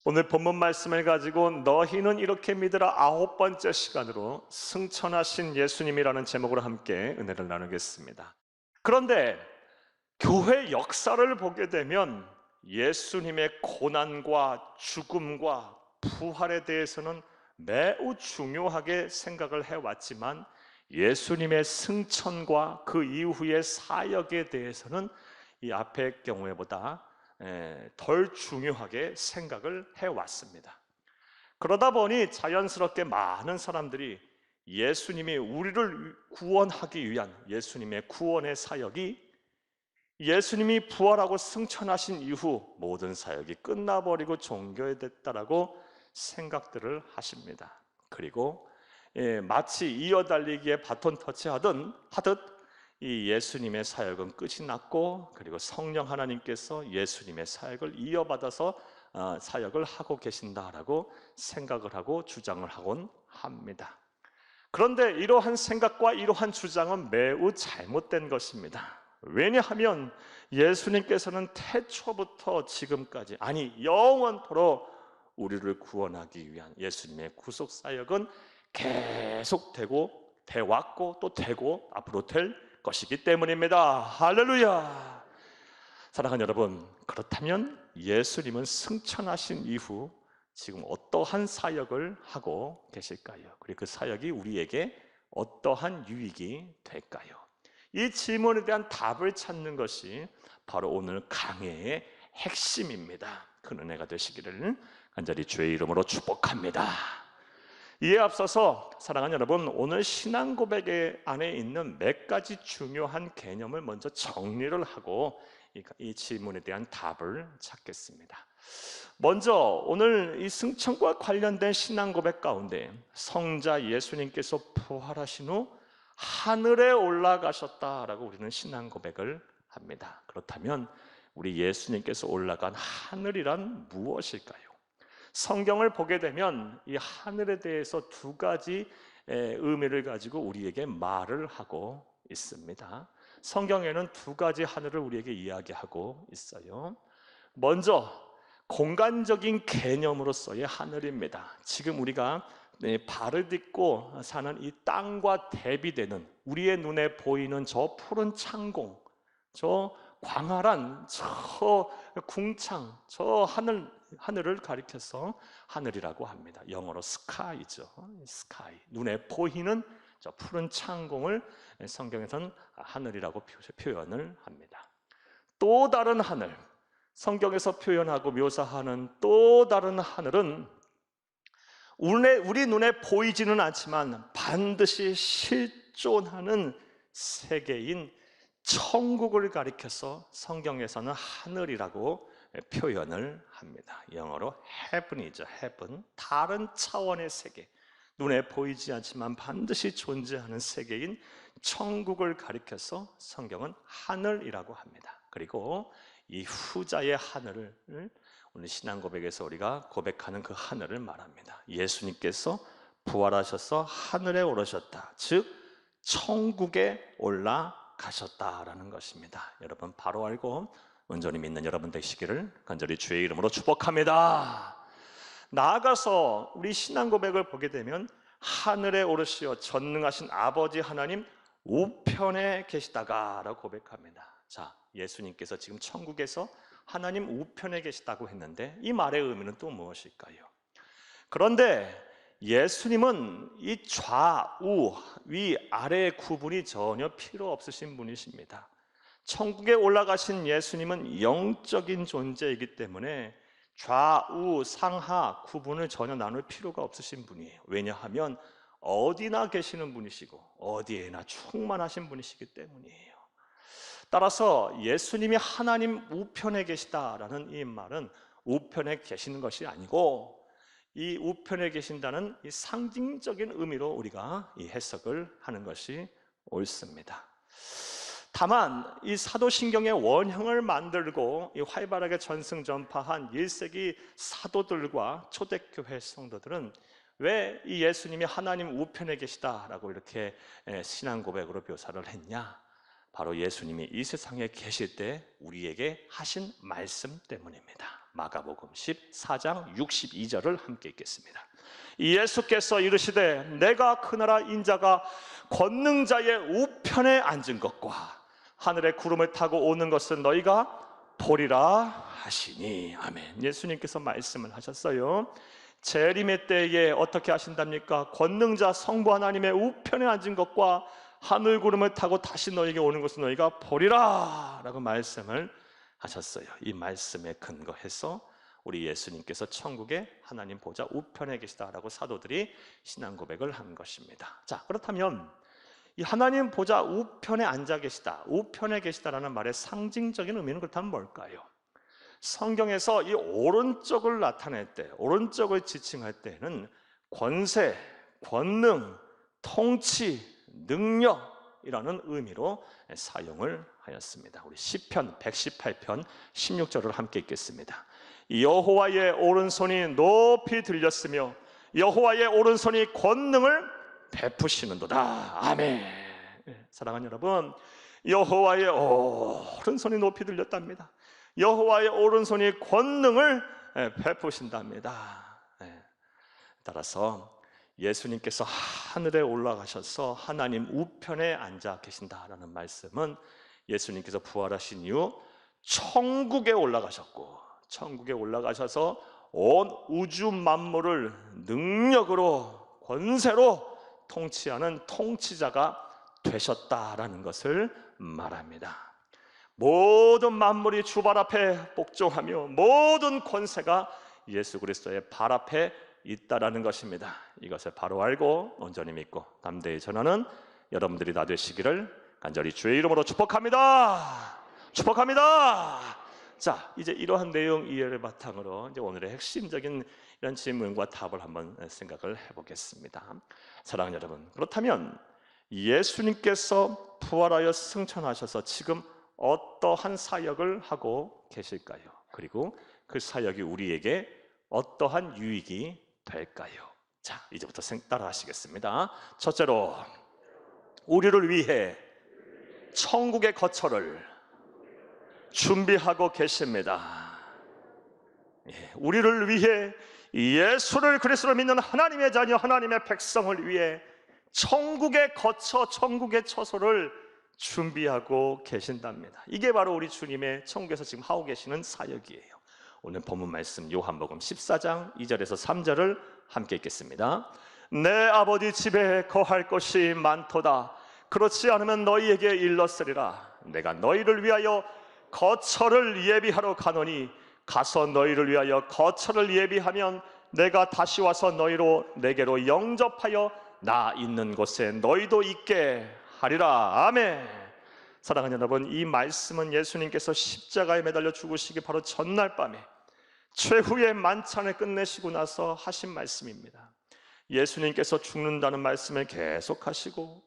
오늘 본문 말씀을 가지고 너희는 이렇게 믿으라 9번째 시간으로 승천하신 예수님이라는 제목으로 함께 은혜를 나누겠습니다. 그런데 교회 역사를 보게 되면 예수님의 고난과 죽음과 부활에 대해서는 매우 중요하게 생각을 해왔지만 예수님의 승천과 그 이후의 사역에 대해서는 이 앞의 경우에보다 덜 중요하게 생각을 해왔습니다. 그러다 보니 자연스럽게 많은 사람들이 예수님이 우리를 구원하기 위한 예수님의 구원의 사역이 예수님이 부활하고 승천하신 이후 모든 사역이 끝나버리고 종결됐다라고 생각들을 하십니다. 그리고 마치 이어달리기에 바톤 터치하듯 이 예수님의 사역은 끝이 났고, 그리고 성령 하나님께서 예수님의 사역을 이어받아서 사역을 하고 계신다라고 생각을 하고 주장을 하곤 합니다. 그런데 이러한 생각과 이러한 주장은 매우 잘못된 것입니다. 왜냐하면 예수님께서는 태초부터 지금까지, 아니 영원토록 우리를 구원하기 위한 예수님의 구속 사역은 계속되고 되왔고 또 되고 앞으로 될 것이기 때문입니다. 할렐루야. 사랑하는 여러분, 그렇다면 예수님은 승천하신 이후 지금 어떠한 사역을 하고 계실까요? 그리고 그 사역이 우리에게 어떠한 유익이 될까요? 이 질문에 대한 답을 찾는 것이 바로 오늘 강해의 핵심입니다. 큰 은혜가 되시기를 간절히 주의 이름으로 축복합니다. 이에 앞서서 사랑하는 여러분, 오늘 신앙 고백 안에 있는 몇 가지 중요한 개념을 먼저 정리를 하고 이 질문에 대한 답을 찾겠습니다. 먼저 오늘 이 승천과 관련된 신앙 고백 가운데 성자 예수님께서 부활하신 후 하늘에 올라가셨다라고 우리는 신앙 고백을 합니다. 그렇다면 우리 예수님께서 올라간 하늘이란 무엇일까요? 성경을 보게 되면 이 하늘에 대해서 두 가지 의미를 가지고 우리에게 말을 하고 있습니다. 성경에는 두 가지 하늘을 우리에게 이야기하고 있어요. 먼저 공간적인 개념으로서의 하늘입니다. 지금 우리가 발을 딛고 사는 이 땅과 대비되는 우리의 눈에 보이는 저 푸른 창공, 저 광활한 저 궁창, 저 하늘을 가리켜서 하늘이라고 합니다. 영어로 스카이죠. 스카이. 눈에 보이는 저 푸른 창공을 성경에서는 하늘이라고 표현을 합니다. 또 다른 하늘, 성경에서 표현하고 묘사하는 또 다른 하늘은 우리 눈에 보이지는 않지만 반드시 실존하는 세계인 천국을 가리켜서 성경에서는 하늘이라고 표현을 합니다. 영어로 heaven이죠. heaven. 다른 차원의 세계, 눈에 보이지 않지만 반드시 존재하는 세계인 천국을 가리켜서 성경은 하늘이라고 합니다. 그리고 이 후자의 하늘을 오늘 신앙 고백에서 우리가 고백하는 그 하늘을 말합니다. 예수님께서 부활하셔서 하늘에 오르셨다, 즉 천국에 올라가셨다라는 것입니다. 여러분 바로 알고 온전히 믿는 여러분 되시기를 간절히 주의 이름으로 축복합니다. 나아가서 우리 신앙 고백을 보게 되면 하늘에 오르시어 전능하신 아버지 하나님 우편에 계시다가 라고 고백합니다. 자, 예수님께서 지금 천국에서 하나님 우편에 계시다고 했는데 이 말의 의미는 또 무엇일까요? 그런데 예수님은 이 좌우, 위, 아래의 구분이 전혀 필요 없으신 분이십니다. 천국에 올라가신 예수님은 영적인 존재이기 때문에 좌우, 상하 구분을 전혀 나눌 필요가 없으신 분이에요. 왜냐하면 어디나 계시는 분이시고 어디에나 충만하신 분이시기 때문이에요. 따라서 예수님이 하나님 우편에 계시다라는 이 말은 우편에 계시는 것이 아니고 이 우편에 계신다는 이 상징적인 의미로 우리가 이 해석을 하는 것이 옳습니다. 다만 이 사도신경의 원형을 만들고 이 활발하게 전승 전파한 1세기 사도들과 초대교회 성도들은 왜 이 예수님이 하나님 우편에 계시다라고 이렇게 신앙 고백으로 묘사를 했냐? 바로 예수님이 이 세상에 계실 때 우리에게 하신 말씀 때문입니다. 마가복음 14장 62절을 함께 읽겠습니다. 예수께서 이르시되 내가 그 나라 인자가 권능자의 우편에 앉은 것과 하늘의 구름을 타고 오는 것은 너희가 보리라 하시니. 아멘. 예수님께서 말씀을 하셨어요. 재림의 때에 어떻게 하신답니까? 권능자 성부 하나님의 우편에 앉은 것과 하늘 구름을 타고 다시 너에게 오는 것은 너희가 보리라 라고 말씀을 하셨어요. 이 말씀에 근거해서 우리 예수님께서 천국의 하나님 보좌 우편에 계시다라고 사도들이 신앙 고백을 한 것입니다. 자, 그렇다면 이 하나님 보좌 우편에 앉아 계시다, 우편에 계시다라는 말의 상징적인 의미는 그렇다면 뭘까요? 성경에서 이 오른쪽을 나타낼 때, 오른쪽을 지칭할 때는 권세, 권능, 통치, 능력이라는 의미로 사용을 하였습니다. 우리 시편 118편 16절을 함께 읽겠습니다. 여호와의 오른손이 높이 들렸으며 여호와의 오른손이 권능을 베푸시는도다. 아멘. 사랑하는 여러분, 여호와의 오른손이 높이 들렸답니다. 여호와의 오른손이 권능을 베푸신답니다. 따라서 예수님께서 하늘에 올라가셔서 하나님 우편에 앉아 계신다라는 말씀은 예수님께서 부활하신 이후 천국에 올라가셨고, 천국에 올라가셔서 온 우주 만물을 능력으로, 권세로 통치하는 통치자가 되셨다라는 것을 말합니다. 모든 만물이 주 발 앞에 복종하며 모든 권세가 예수 그리스도의 발 앞에 있다라는 것입니다. 이것을 바로 알고 온전히 믿고 담대히 전하는 여러분들이 다 되시기를 간절히 주의 이름으로 축복합니다. 축복합니다. 자, 이제 이러한 내용 이해를 바탕으로 이제 오늘의 핵심적인 이런 질문과 답을 한번 생각을 해보겠습니다. 사랑하는 여러분, 그렇다면 예수님께서 부활하여 승천하셔서 지금 어떠한 사역을 하고 계실까요? 그리고 그 사역이 우리에게 어떠한 유익이 될까요? 자, 이제부터 따라 하시겠습니다. 첫째로, 우리를 위해 천국의 거처를 준비하고 계십니다. 우리를 위해, 예수를 그리스도로 믿는 하나님의 자녀, 하나님의 백성을 위해 천국의 거처, 천국의 처소를 준비하고 계신답니다. 이게 바로 우리 주님의 천국에서 지금 하고 계시는 사역이에요. 오늘 본문 말씀 요한복음 14장 2절에서 3절을 함께 읽겠습니다. 내 아버지 집에 거할 것이 많도다. 그렇지 않으면 너희에게 일렀으리라. 내가 너희를 위하여 거처를 예비하러 가노니 가서 너희를 위하여 거처를 예비하면 내가 다시 와서 내게로 영접하여 나 있는 곳에 너희도 있게 하리라. 아멘. 사랑하는 여러분, 이 말씀은 예수님께서 십자가에 매달려 죽으시기 바로 전날 밤에 최후의 만찬을 끝내시고 나서 하신 말씀입니다. 예수님께서 죽는다는 말씀을 계속하시고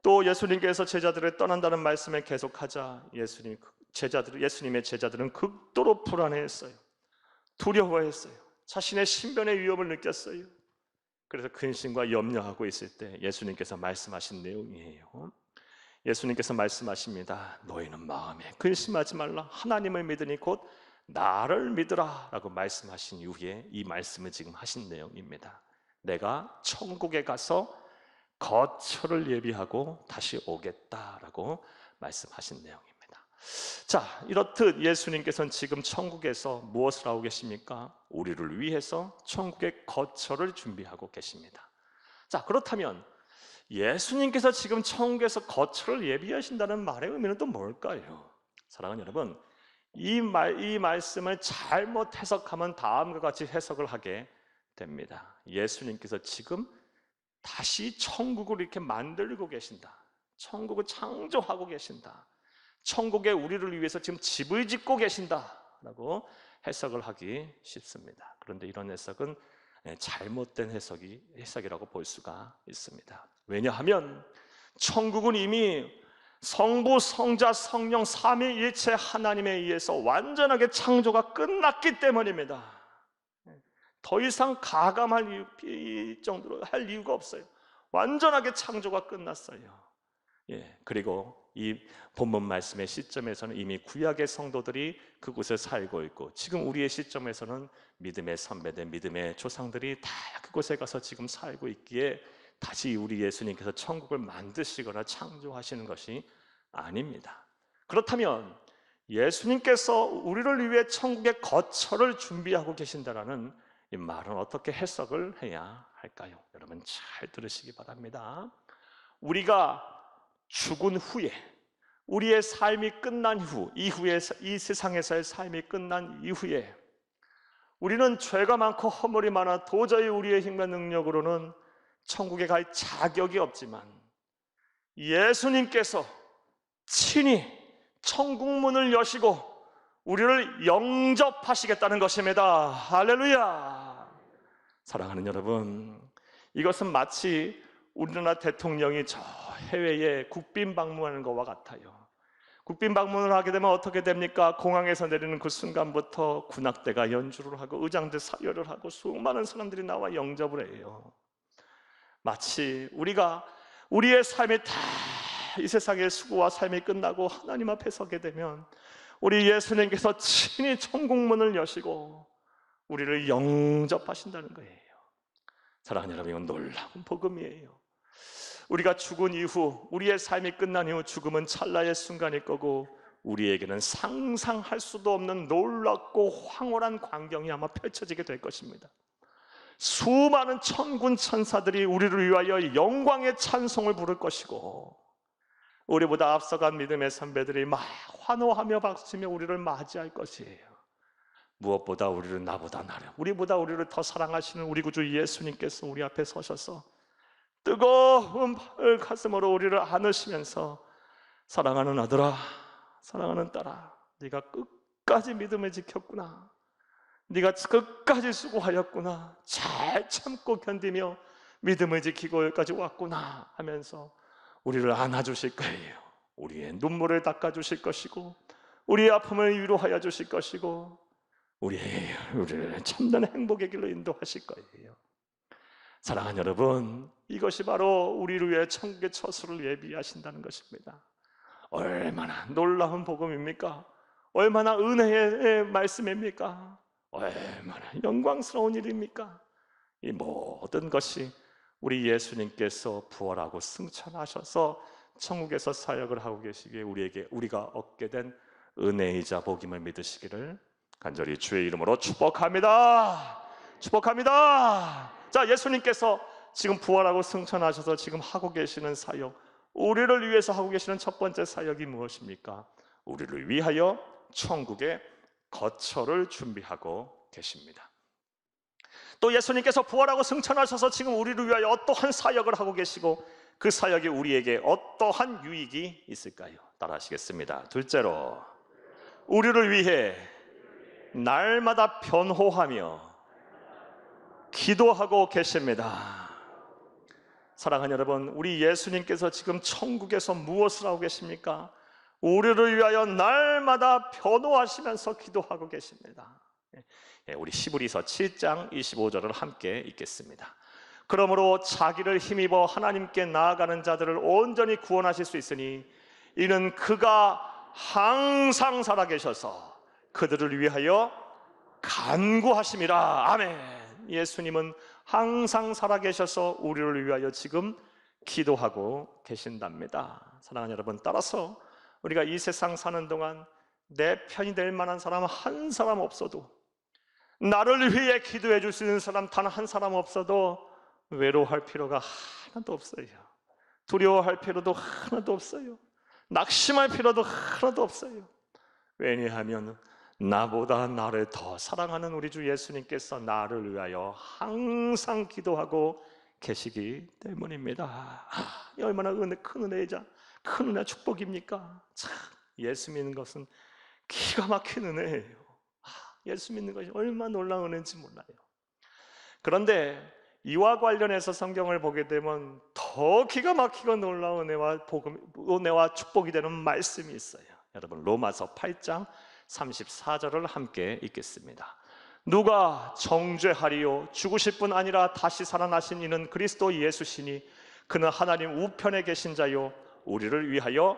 또 예수님께서 제자들을 떠난다는 말씀을 계속하자 예수님의 제자들은 극도로 불안해했어요. 두려워했어요. 자신의 신변의 위험을 느꼈어요. 그래서 근심과 염려하고 있을 때 예수님께서 말씀하신 내용이에요. 예수님께서 말씀하십니다. 너희는 마음에 근심하지 말라. 하나님을 믿으니 곧 나를 믿으라 라고 말씀하신 이후에 이 말씀을 지금 하신 내용입니다. 내가 천국에 가서 거처를 예비하고 다시 오겠다라고 말씀하신 내용입니다. 자, 이렇듯 예수님께서는 지금 천국에서 무엇을 하고 계십니까? 우리를 위해서 천국의 거처를 준비하고 계십니다. 자, 그렇다면 예수님께서 지금 천국에서 거처를 예비하신다는 말의 의미는 또 뭘까요? 사랑하는 여러분, 이 말씀을 잘못 해석하면 다음과 같이 해석을 하게 됩니다. 예수님께서 지금 다시 천국을 이렇게 만들고 계신다. 천국을 창조하고 계신다. 천국에 우리를 위해서 지금 집을 짓고 계신다라고 해석을 하기 쉽습니다. 그런데 이런 해석은 잘못된 해석이라고 볼 수가 있습니다. 왜냐하면 천국은 이미 성부, 성자, 성령 삼위일체 하나님에 의해서 완전하게 창조가 끝났기 때문입니다. 더 이상 가감할 정도로 할 이유가 없어요. 완전하게 창조가 끝났어요. 그리고 이 본문 말씀의 시점에서는 이미 구약의 성도들이 그곳에 살고 있고, 지금 우리의 시점에서는 믿음의 선배들, 믿음의 조상들이 다 그곳에 가서 지금 살고 있기에 다시 우리 예수님께서 천국을 만드시거나 창조하시는 것이 아닙니다. 그렇다면 예수님께서 우리를 위해 천국의 거처를 준비하고 계신다라는 이 말은 어떻게 해석을 해야 할까요? 여러분 잘 들으시기 바랍니다. 우리가 죽은 후에, 우리의 삶이 끝난 이후에, 이 세상에서의 삶이 끝난 이후에 우리는 죄가 많고 허물이 많아 도저히 우리의 힘과 능력으로는 천국에 갈 자격이 없지만 예수님께서 친히 천국 문을 여시고 우리를 영접하시겠다는 것입니다. 할렐루야. 사랑하는 여러분, 이것은 마치 우리나라 대통령이 저 해외에 국빈 방문하는 것과 같아요. 국빈 방문을 하게 되면 어떻게 됩니까? 공항에서 내리는 그 순간부터 군악대가 연주를 하고 의장들 사열을 하고 수많은 사람들이 나와 영접을 해요. 마치 우리가 우리의 삶이 다 이 세상의 수고와 삶이 끝나고 하나님 앞에 서게 되면 우리 예수님께서 친히 천국문을 여시고 우리를 영접하신다는 거예요. 사랑하는 여러분, 이건 놀라운 복음이에요. 우리가 죽은 이후, 우리의 삶이 끝난 이후 죽음은 찰나의 순간일 거고 우리에게는 상상할 수도 없는 놀랍고 황홀한 광경이 아마 펼쳐지게 될 것입니다. 수많은 천군 천사들이 우리를 위하여 영광의 찬송을 부를 것이고 우리보다 앞서간 믿음의 선배들이 막 환호하며 박수치며 우리를 맞이할 것이에요. 무엇보다 우리를 우리보다 우리를 더 사랑하시는 우리 구주 예수님께서 우리 앞에 서셔서 뜨거운 가슴으로 우리를 안으시면서 사랑하는 아들아, 사랑하는 딸아, 네가 끝까지 믿음을 지켰구나, 네가 끝까지 수고하였구나, 잘 참고 견디며 믿음을 지키고 여기까지 왔구나 하면서 우리를 안아주실 거예요. 우리의 눈물을 닦아주실 것이고 우리의 아픔을 위로하여 주실 것이고 우리를 참된 행복의 길로 인도하실 거예요. 사랑하는 여러분, 이것이 바로 우리를 위해 천국의 처소를 예비하신다는 것입니다. 얼마나 놀라운 복음입니까? 얼마나 은혜의 말씀입니까? 얼마나 영광스러운 일입니까? 이 모든 것이 우리 예수님께서 부활하고 승천하셔서 천국에서 사역을 하고 계시기에 우리가 얻게 된 은혜이자 복임을 믿으시기를 간절히 주의 이름으로 축복합니다. 축복합니다. 자, 예수님께서 지금 부활하고 승천하셔서 지금 하고 계시는 사역, 우리를 위해서 하고 계시는 첫 번째 사역이 무엇입니까? 우리를 위하여 천국의 거처를 준비하고 계십니다. 또 예수님께서 부활하고 승천하셔서 지금 우리를 위하여 어떠한 사역을 하고 계시고 그 사역이 우리에게 어떠한 유익이 있을까요? 따라하시겠습니다. 둘째로, 우리를 위해 날마다 변호하며 기도하고 계십니다. 사랑하는 여러분, 우리 예수님께서 지금 천국에서 무엇을 하고 계십니까? 우리를 위하여 날마다 변호하시면서 기도하고 계십니다. 우리 시브리서 7장 25절을 함께 읽겠습니다. 그러므로 자기를 힘입어 하나님께 나아가는 자들을 온전히 구원하실 수 있으니 이는 그가 항상 살아계셔서 그들을 위하여 간구하심이라. 아멘. 예수님은 항상 살아계셔서 우리를 위하여 지금 기도하고 계신답니다. 사랑하는 여러분, 따라서 우리가 이 세상 사는 동안 내 편이 될 만한 사람 한 사람 없어도, 나를 위해 기도해 줄 수 있는 사람 단 한 사람 없어도 외로워할 필요가 하나도 없어요. 두려워할 필요도 하나도 없어요. 낙심할 필요도 하나도 없어요. 왜냐하면 나보다 나를 더 사랑하는 우리 주 예수님께서 나를 위하여 항상 기도하고 계시기 때문입니다. 이 얼마나 큰 은혜이자 큰 은혜 축복입니까? 참, 예수 믿는 것은 기가 막힌 은혜예요. 예수 믿는 것이 얼마나 놀라운 은혜인지 몰라요. 그런데 이와 관련해서 성경을 보게 되면 더 기가 막히고 놀라운 은혜와 축복이 되는 말씀이 있어요. 여러분, 로마서 8장 34절을 함께 읽겠습니다. 누가 정죄하리요? 죽으실 뿐 아니라 다시 살아나신 이는 그리스도 예수시니 그는 하나님 우편에 계신 자요 우리를 위하여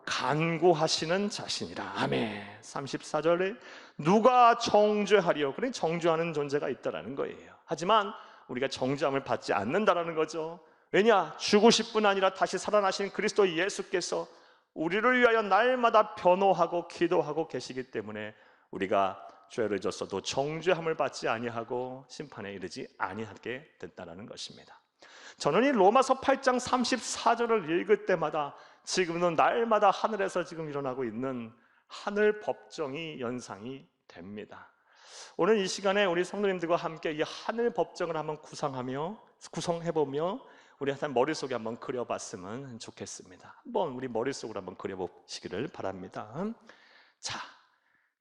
간구하시는 자신이라. 아멘. 34절에 누가 정죄하리요? 그래, 정죄하는 존재가 있다라는 거예요. 하지만 우리가 정죄함을 받지 않는다라는 거죠. 왜냐? 죽으실 뿐 아니라 다시 살아나신 그리스도 예수께서 우리를 위하여 날마다 변호하고 기도하고 계시기 때문에 우리가 죄를 졌어도 정죄함을 받지 아니하고 심판에 이르지 아니하게 된다는 것입니다. 저는 이 로마서 8장 34절을 읽을 때마다 지금은 날마다 하늘에서 지금 일어나고 있는 하늘 법정이 연상이 됩니다. 오늘 이 시간에 우리 성도님들과 함께 이 하늘 법정을 한번 구성해보며 우리 한 머릿속에 한번 그려봤으면 좋겠습니다. 한번 우리 머릿속으로 한번 그려보시기를 바랍니다. 자,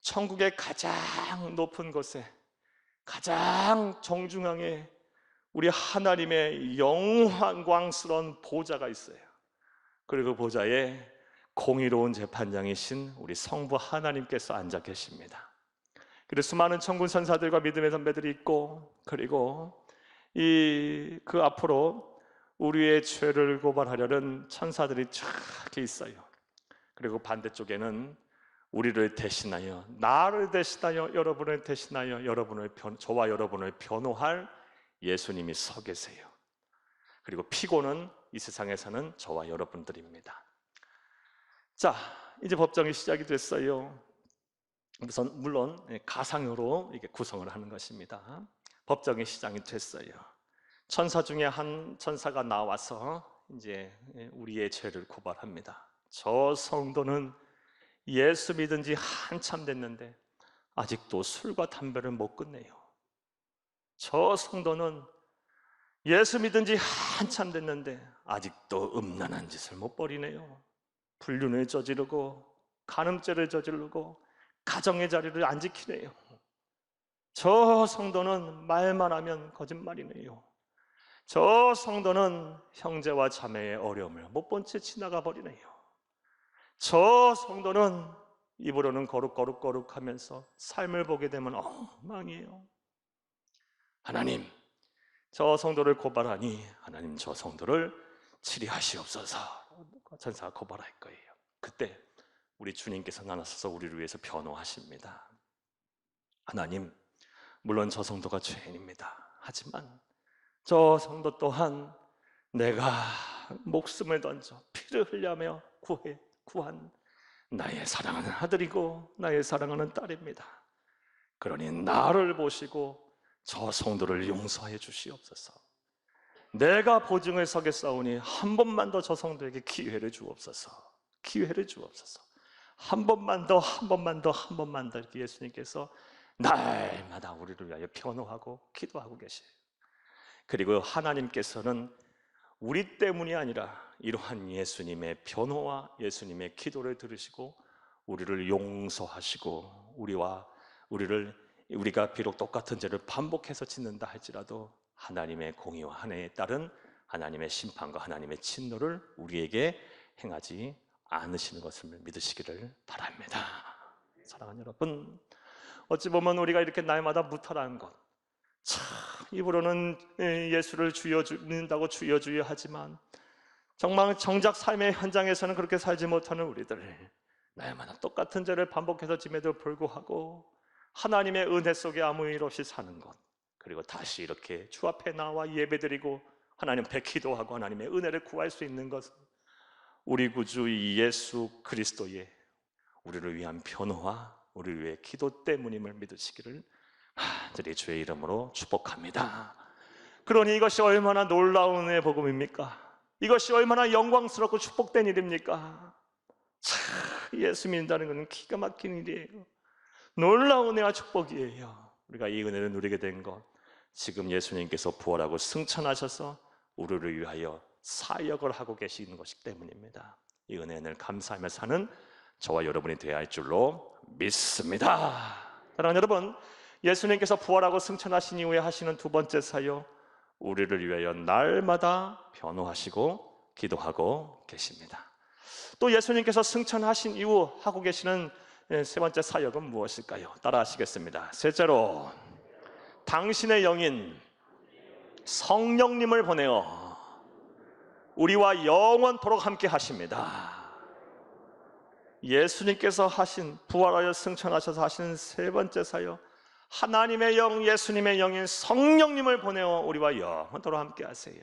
천국의 가장 높은 곳에 가장 정중앙에 우리 하나님의 영광스러운 보좌가 있어요. 그리고 그 보좌에 공의로운 재판장이신 우리 성부 하나님께서 앉아 계십니다. 그래서 수많은 천군 천사들과 믿음의 선배들이 있고, 그리고 그 앞으로 우리의 죄를 고발하려는 천사들이 쫙 있어요. 그리고 반대쪽에는 우리를 대신하여, 나를 대신하여, 여러분을 대신하여 저와 여러분을 변호할 예수님이 서 계세요. 그리고 피고는 이 세상에서는 저와 여러분들입니다. 자, 이제 법정이 시작이 됐어요. 물론 가상으로 이게 구성을 하는 것입니다. 법정이 시작이 됐어요. 천사 중에 한 천사가 나와서 이제 우리의 죄를 고발합니다. 저 성도는 예수 믿은 지 한참 됐는데 아직도 술과 담배를 못 끝내요. 저 성도는 예수 믿은 지 한참 됐는데 아직도 음란한 짓을 못 버리네요. 불륜을 저지르고 간음죄를 저지르고 가정의 자리를 안 지키네요. 저 성도는 말만 하면 거짓말이네요. 저 성도는 형제와 자매의 어려움을 못 본 채 지나가 버리네요. 저 성도는 입으로는 거룩거룩 하면서 삶을 보게 되면 엉망이에요. 하나님, 저 성도를 고발하니 하나님 저 성도를 치리하시옵소서. 천사가 고발할 거예요. 그때 우리 주님께서 나서서 우리를 위해서 변호하십니다. 하나님, 물론 저 성도가 죄인입니다. 하지만 저 성도 또한 내가 목숨을 던져 피를 흘려며 구한 나의 사랑하는 아들이고 나의 사랑하는 딸입니다. 그러니 나를 보시고 저 성도를 용서해 주시옵소서. 내가 보증을 서겠사오니 한 번만 더 저 성도에게 기회를 주옵소서. 기회를 주옵소서. 한 번만 더 이렇게 예수님께서 날마다 우리를 위하여 변호하고 기도하고 계세요. 그리고 하나님께서는 우리 때문이 아니라 이러한 예수님의 변호와 예수님의 기도를 들으시고 우리를 용서하시고 우리가 비록 똑같은 죄를 반복해서 짓는다 할지라도 하나님의 공의와 하나님에 따른 하나님의 심판과 하나님의 진노를 우리에게 행하지 않으시는 것을 믿으시기를 바랍니다. 사랑하는 여러분, 어찌 보면 우리가 이렇게 날마다 무탈한 것, 참 입으로는 예수를 주여 믿는다고 주여 하지만 정말 정작 삶의 현장에서는 그렇게 살지 못하는 우리들, 날마다 똑같은 죄를 반복해서 짐에도 불구하고 하나님의 은혜 속에 아무 일 없이 사는 것, 그리고 다시 이렇게 주 앞에 나와 예배드리고 하나님 앞에 기도하고 하나님의 은혜를 구할 수 있는 것은 우리 구주 예수 그리스도의 우리를 위한 변호와 우리를 위해 기도 때문임을 믿으시기를 간절히 주의 이름으로 축복합니다. 그러니 이것이 얼마나 놀라운 은혜의 복음입니까? 이것이 얼마나 영광스럽고 축복된 일입니까? 예수 믿는다는 것은 기가 막힌 일이에요. 놀라운 은혜와 축복이에요. 우리가 이 은혜를 누리게 된 것, 지금 예수님께서 부활하고 승천하셔서 우리를 위하여 사역을 하고 계시는 것이기 때문입니다. 이 은혜를 감사하며 사는 저와 여러분이 되어야 할 줄로 믿습니다. 사랑하는 여러분, 예수님께서 부활하고 승천하신 이후에 하시는 두 번째 사역, 우리를 위하여 날마다 변호하시고 기도하고 계십니다. 또 예수님께서 승천하신 이후 하고 계시는 세 번째 사역은 무엇일까요? 따라 하시겠습니다. 셋째로, 당신의 영인 성령님을 보내어 우리와 영원토록 함께 하십니다. 예수님께서 하신, 부활하여 승천하셔서 하시는 세 번째 사역, 하나님의 영, 예수님의 영인 성령님을 보내어 우리와 영원토록 함께 하세요.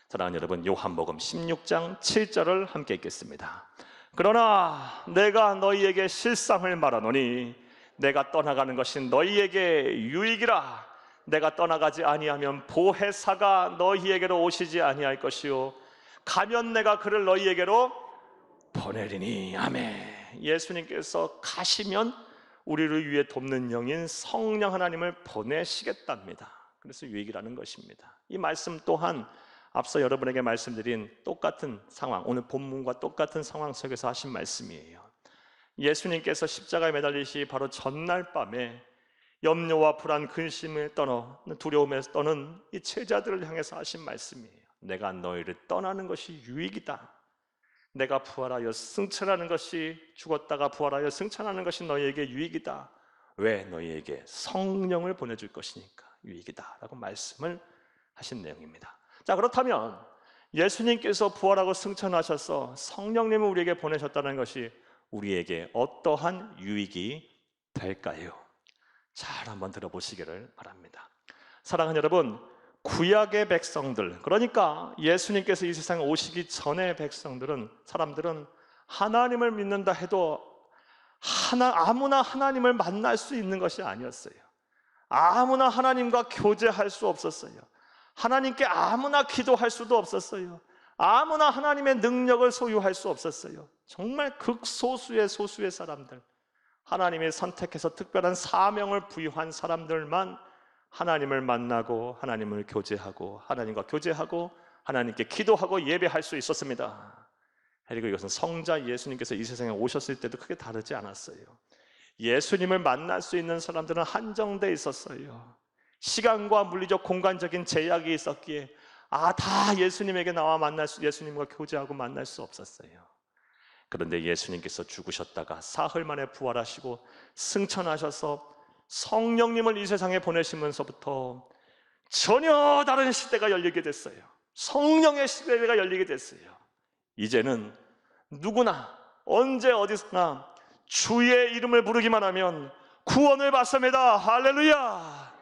사랑하는 여러분, 요한복음 16장 7절을 함께 읽겠습니다. 그러나 내가 너희에게 실상을 말하노니 내가 떠나가는 것이 너희에게 유익이라. 내가 떠나가지 아니하면 보혜사가 너희에게로 오시지 아니할 것이요 가면 내가 그를 너희에게로 보내리니. 아멘. 예수님께서 가시면 우리를 위해 돕는 영인 성령 하나님을 보내시겠답니다. 그래서 유익이라는 것입니다. 이 말씀 또한 앞서 여러분에게 말씀드린 똑같은 상황, 오늘 본문과 똑같은 상황 속에서 하신 말씀이에요. 예수님께서 십자가에 매달리시 바로 전날 밤에 염려와 불안, 근심을 떠나, 두려움에서 떠는 이 제자들을 향해서 하신 말씀이에요. 내가 너희를 떠나는 것이 유익이다. 내가 부활하여 승천하는 것이, 죽었다가 부활하여 승천하는 것이 너희에게 유익이다. 왜? 너희에게 성령을 보내줄 것이니까 유익이다 라고 말씀을 하신 내용입니다. 자, 그렇다면 예수님께서 부활하고 승천하셔서 성령님을 우리에게 보내셨다는 것이 우리에게 어떠한 유익이 될까요? 잘 한번 들어보시기를 바랍니다. 사랑하는 여러분, 구약의 백성들, 그러니까 예수님께서 이 세상에 오시기 전의 백성들은, 사람들은 하나님을 믿는다 해도 아무나 하나님을 만날 수 있는 것이 아니었어요. 아무나 하나님과 교제할 수 없었어요. 하나님께 아무나 기도할 수도 없었어요. 아무나 하나님의 능력을 소유할 수 없었어요. 정말 극소수의 소수의 사람들, 하나님이 선택해서 특별한 사명을 부여한 사람들만 하나님을 만나고 하나님을 교제하고 하나님과 교제하고 하나님께 기도하고 예배할 수 있었습니다. 그리고 이것은 성자 예수님께서 이 세상에 오셨을 때도 크게 다르지 않았어요. 예수님을 만날 수 있는 사람들은 한정돼 있었어요. 시간과 물리적 공간적인 제약이 있었기에 다 예수님에게 나와 예수님과 교제하고 만날 수 없었어요. 그런데 예수님께서 죽으셨다가 사흘 만에 부활하시고 승천하셔서 성령님을 이 세상에 보내시면서부터 전혀 다른 시대가 열리게 됐어요. 성령의 시대가 열리게 됐어요. 이제는 누구나 언제 어디서나 주의 이름을 부르기만 하면 구원을 받습니다. 할렐루야.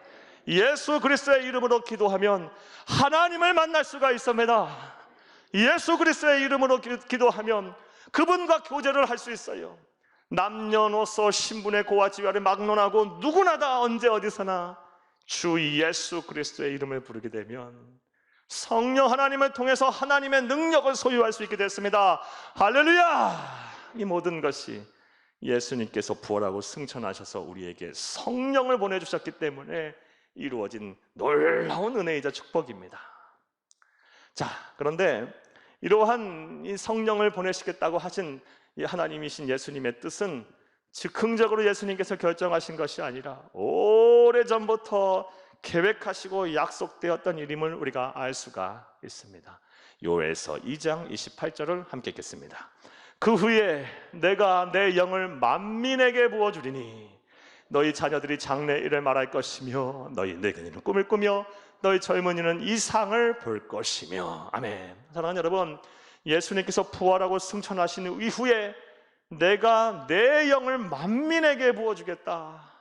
예수 그리스도의 이름으로 기도하면 하나님을 만날 수가 있습니다. 예수 그리스도의 이름으로 기도하면 그분과 교제를 할 수 있어요. 남녀노소 신분의 고와 지위를 막론하고 누구나 다 언제 어디서나 주 예수 그리스도의 이름을 부르게 되면 성령 하나님을 통해서 하나님의 능력을 소유할 수 있게 됐습니다. 할렐루야. 이 모든 것이 예수님께서 부활하고 승천하셔서 우리에게 성령을 보내주셨기 때문에 이루어진 놀라운 은혜이자 축복입니다. 자, 그런데 이러한 이 성령을 보내시겠다고 하신 이 하나님이신 예수님의 뜻은 즉흥적으로 예수님께서 결정하신 것이 아니라 오래전부터 계획하시고 약속되었던 일임을 우리가 알 수가 있습니다. 요엘서 2장 28절을 함께 읽겠습니다. 그 후에 내가 내 영을 만민에게 부어주리니 너희 자녀들이 장래일을 말할 것이며 너희 늙은이는 꿈을 꾸며 너희 젊은이는 이상을 볼 것이며. 아멘. 사랑하는 여러분, 예수님께서 부활하고 승천하신 이후에 내가 내 영을 만민에게 부어주겠다.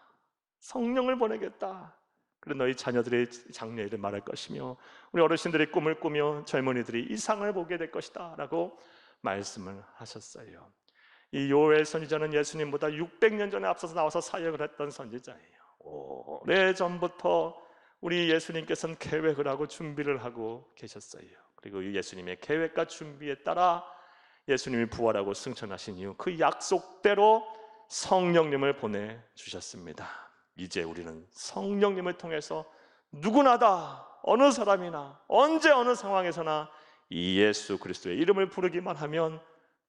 성령을 보내겠다. 그리고 너희 자녀들의 장래일을 말할 것이며 우리 어르신들이 꿈을 꾸며 젊은이들이 이상을 보게 될 것이다 라고 말씀을 하셨어요. 이 요엘 선지자는 예수님보다 600년 전에 앞서서 나와서 사역을 했던 선지자예요. 오래전부터 우리 예수님께서는 계획을 하고 준비를 하고 계셨어요. 그리고 이 예수님의 계획과 준비에 따라 예수님이 부활하고 승천하신 이후 그 약속대로 성령님을 보내주셨습니다. 이제 우리는 성령님을 통해서 누구나 다 어느 사람이나 언제 어느 상황에서나 이 예수 그리스도의 이름을 부르기만 하면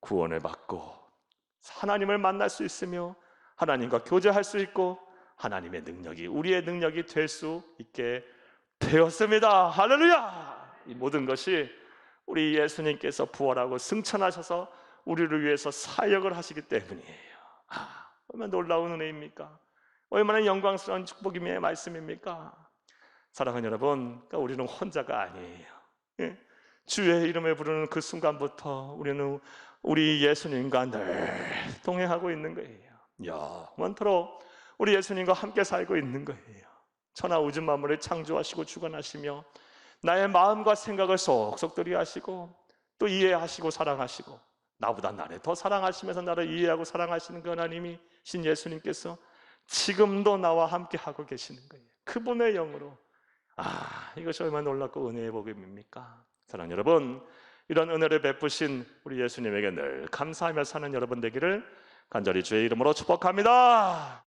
구원을 받고 하나님을 만날 수 있으며 하나님과 교제할 수 있고 하나님의 능력이 우리의 능력이 될 수 있게 되었습니다. 할렐루야. 이 모든 것이 우리 예수님께서 부활하고 승천하셔서 우리를 위해서 사역을 하시기 때문이에요. 얼마나 놀라운 은혜입니까? 얼마나 영광스러운 축복임의 말씀입니까? 사랑하는 여러분, 그러니까 우리는 혼자가 아니에요. 주의 이름을 부르는 그 순간부터 우리는 우리 예수님과 늘 동행하고 있는 거예요. 영원토록 우리 예수님과 함께 살고 있는 거예요. 천하 우주 만물을 창조하시고 주관하시며 나의 마음과 생각을 속속들이 하시고 또 이해하시고 사랑하시고 나보다 나를 더 사랑하시면서 나를 이해하고 사랑하시는 그 하나님이 신 예수님께서 지금도 나와 함께 하고 계시는 거예요. 그분의 영으로. 이것이 얼마나 놀랍고 은혜의 복음입니까? 사랑하는 여러분, 이런 은혜를 베푸신 우리 예수님에게 늘 감사하며 사는 여러분 되기를 간절히 주의 이름으로 축복합니다.